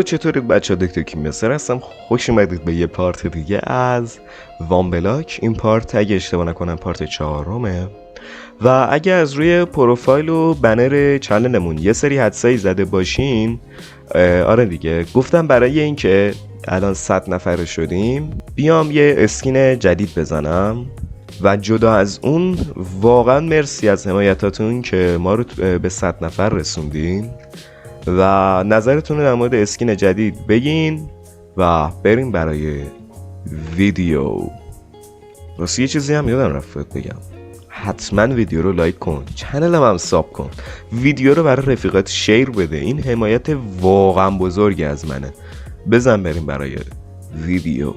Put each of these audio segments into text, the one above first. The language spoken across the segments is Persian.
چطورید بچه ها؟ دکتر کیمیاسر هستم. خوش اومدید به یه پارت دیگه از وان بلاک. این پارت اگه اشتباه نکنم پارت 4. و اگه از روی پروفایل و بنر چنلمون یه سری حدسایی زده باشین، آره دیگه، گفتم برای اینکه الان 100 نفر شدیم بیام یه اسکین جدید بزنم. و جدا از اون واقعا مرسی از حمایتاتون که ما رو به 100 نفر رسوندین و نظرتون رو در مورد اسکین جدید بگین و بریم برای ویدیو. راستی یه چیزی هم یادم رفت بگم، حتما ویدیو رو لایک کن، چنلم هم ساب کن، ویدیو رو برای رفیقات شیر بده. این حمایت واقعا بزرگی از منه. بزن بریم برای ویدیو.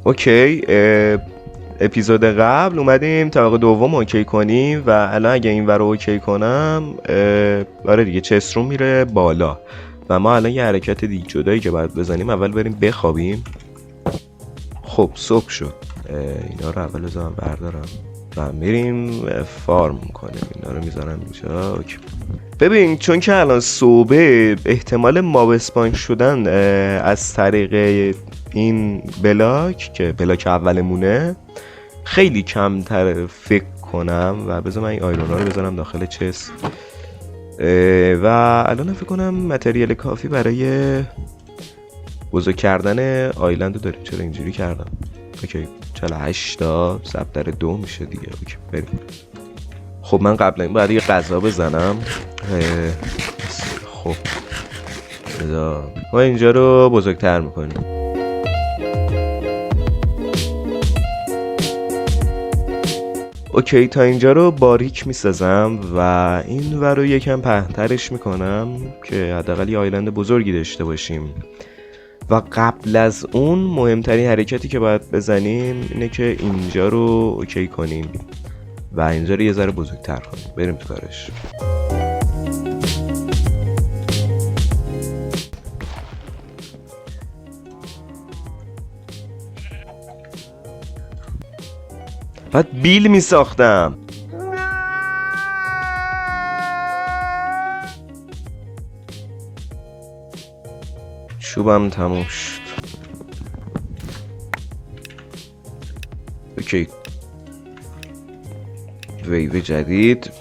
اوکی، اپیزود قبل اومدیم طبقه دوم اوکی کنیم و الان اگه این ور اوکی کنم آره دیگه چستروم میره بالا و ما الان یه حرکت دیگه جدایی که باید بزنیم. اول بریم بخوابیم. خب صبح شد، اینا رو اول بزنم بردارم و میریم فارم کنیم. اینا رو میذارم اینجا. اوکی. ببین چون که الان صبح احتمال ماب اسپان شدن از طریق این بلاک که بلاک اولمونه خیلی کمتر فکر کنم. و بذار من این آیرونا رو بذارم داخل چست و الان فکر کنم متریال کافی برای بزرگ کردن آیلند رو داریم. چرا اینجوری کردم؟ اوکی 48 تا ضرب در 2 میشه دیگه. اوکی بریم. خب من قبلا این باید یه غذا بزنم. خب ما اینجا رو بزرگتر میکنیم. اوکی تا اینجا رو باریک میسازم و این ور رو یکم پهن‌ترش میکنم که حداقل یه آیلند بزرگی داشته باشیم. و قبل از اون مهمترین حرکتی که باید بزنیم اینه که اینجا رو اوکی کنیم و اینجا رو یه ذره بزرگتر کنیم. بریم تو کارش. بعد بیل می ساختم. چوبم تموم شد. اوکی ویو جدید.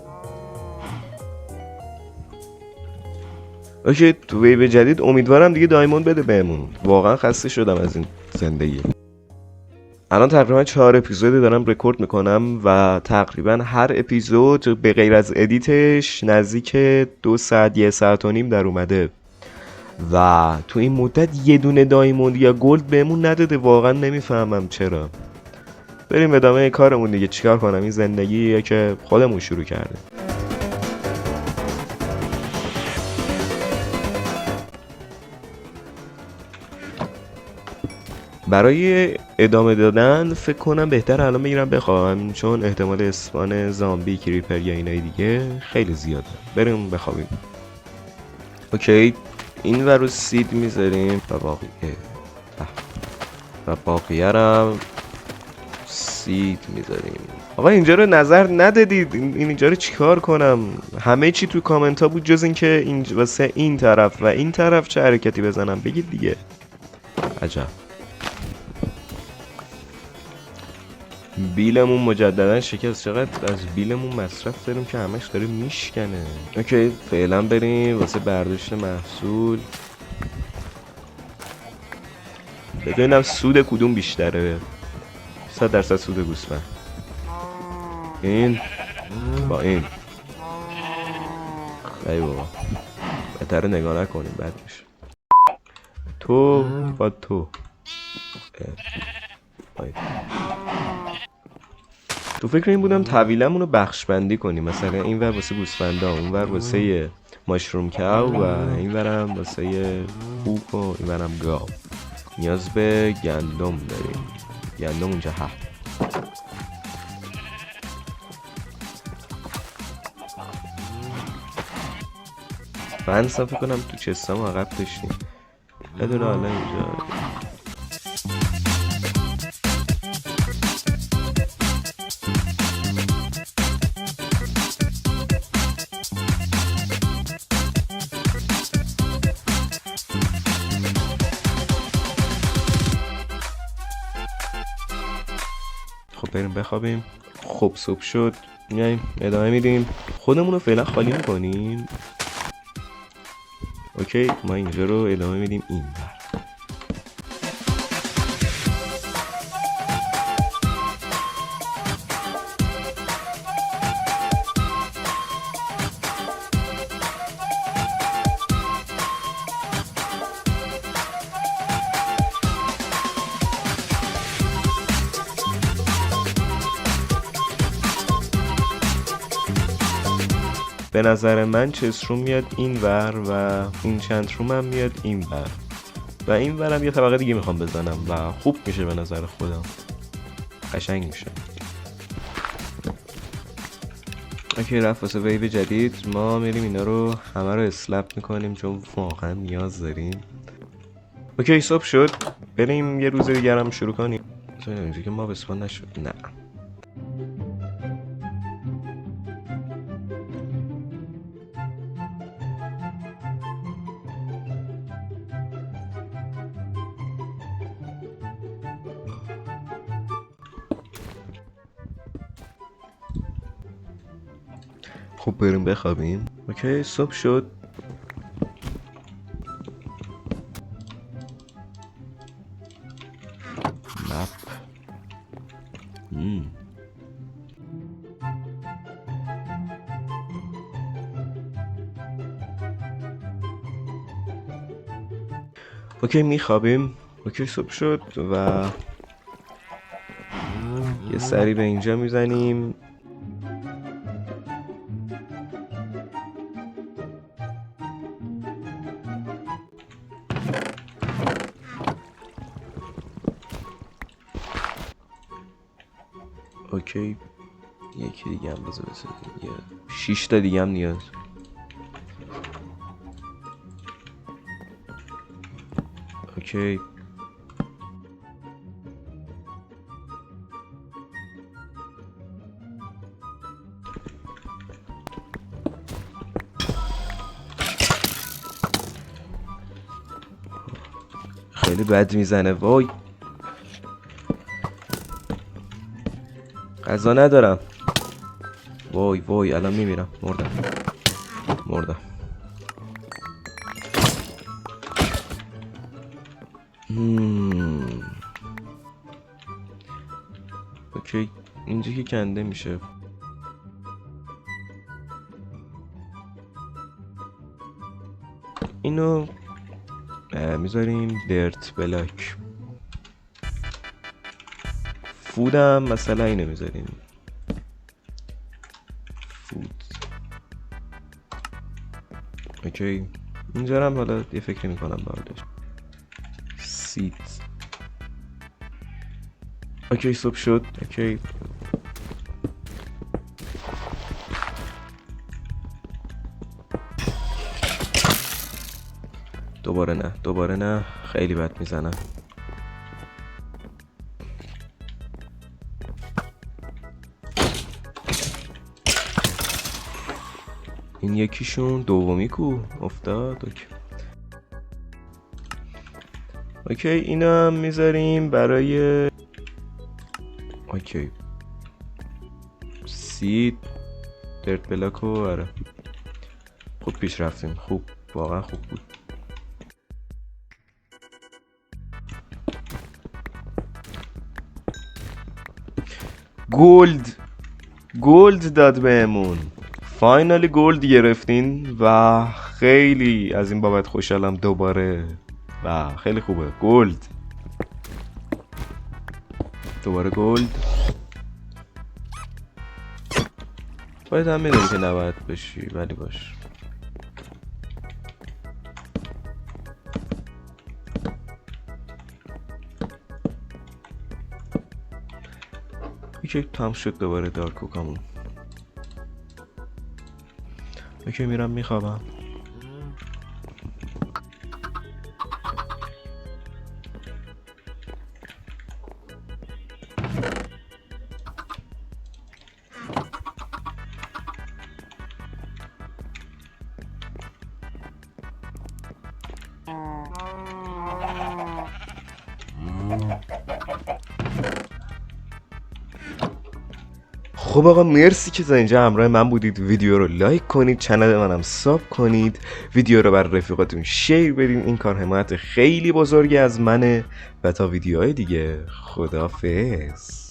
اوکی تو ویو جدید امیدوارم دیگه دایموند بده بهمون. واقعا خسته شدم از این زندگی. الان تقریبا 4 اپیزودی دارم رکورد میکنم و تقریبا هر اپیزود به غیر از ادیتش نزدیک 2 ساعت 1 ساعت و نیم در اومده و تو این مدت یه دونه دایموند یا گلد بهمون نداده. واقعا نمیفهمم چرا. بریم ادامه کارمون دیگه. چیکار کنم؟ این زندگیه که خودمون شروع کرده. برای ادامه دادن فکر کنم بهتر الان بگیرم بخوابم، چون احتمال اسپان زامبی کریپر یا اینای دیگه خیلی زیاده. بریم بخوابیم. اوکی این ور رو سید میذاریم و باقیه رو سید میذاریم. آقا اینجا رو نظر ندادید. اینجا رو چیکار کنم؟ همه چی تو کامنت ها بود جز این که واسه این طرف و این طرف چه حرکتی بزنم. بگید دیگه. عجب. بیلمون مجددا شکست. چقدر از بیلمون مصرف داریم که همش داره میشکنه. اوکی فعلا بریم واسه برداشت محصول. بدونم سود کدوم بیشتره. 100% سود گوسفند. این با این. ای بابا بهتره نگاه نکنیم بد میشه. تو با تو تو فکر این بودم طویلمون رو بخش بندی کنیم. مثلا این ور واسه گوسفندا، اون ور واسه ماشروم کو و این ورم واسه خوک و این ورم گاو. نیاز به گندم داریم. گندم اونجا هست. فنسا فکر کنم تو چستم عقب داشتیم. بدون حالا اینجا خب بریم بخوابیم. خب صبح شد، میایم ادامه میدیم. خودمون رو فعلا خالی میکنیم. اوکی، ما اینجا رو ادامه میدیم این بر. به نظر من چست روم میاد این ور و این چند روم هم میاد این ور و این ورم یه طبقه دیگه میخوام بزنم و خوب میشه به نظر خودم، قشنگ میشه. اوکی، رفت واسه ویو جدید. ما میریم اینا رو همه رو اسلپ میکنیم چون واقعا نیاز داریم. اوکی صبح شد، بریم یه روز دیگر هم شروع کنیم. اینجا که ما بسپان نشد، نه. خب بریم بخوابیم. اوکی صبح شد. مپ. اوکی میخوابیم. اوکی صبح شد و یه سری به اینجا میزنیم. اوکی یکی دیگه هم بذار بزنیم، 6 تا دیگه هم نیاز. اوکی خیلی بد میزنه. وای غذا ندارم. وای وای الان میمیرم. مردم. اوکی اینجا که کنده میشه. اینو میذاریم درت بلاک. فودم مثلا اینو میذاریم فود. اوکی اینجا هم حالا یه فکری میکنم باردش سیت. اوکی صبح شد. اوکی دوباره نه خیلی بد میزنم. این یکیشون دومی کو افتاد. اوکی اینا هم میذاریم برای اوکی سید درت بلاک و آره خوب پیش رفتیم. خوب واقعا خوب بود. گلد داد بهمون. فاینالی گلد گرفتین و خیلی از این بابت خوشحالم دوباره و خیلی خوبه. دوباره گلد. باید هم میدونی که نباید بشی ولی باش. اوکی تمام شد دوباره دارکوکامون. اوکی میرم میخوابم. خب آقا مرسی که تا اینجا همراه من بودید. ویدیو رو لایک کنید، چنل منم ساب کنید، ویدیو رو بر رفیقاتون شیر بدین. این کار حمایت خیلی بزرگی از منه و تا ویدیوهای دیگه خدافظ.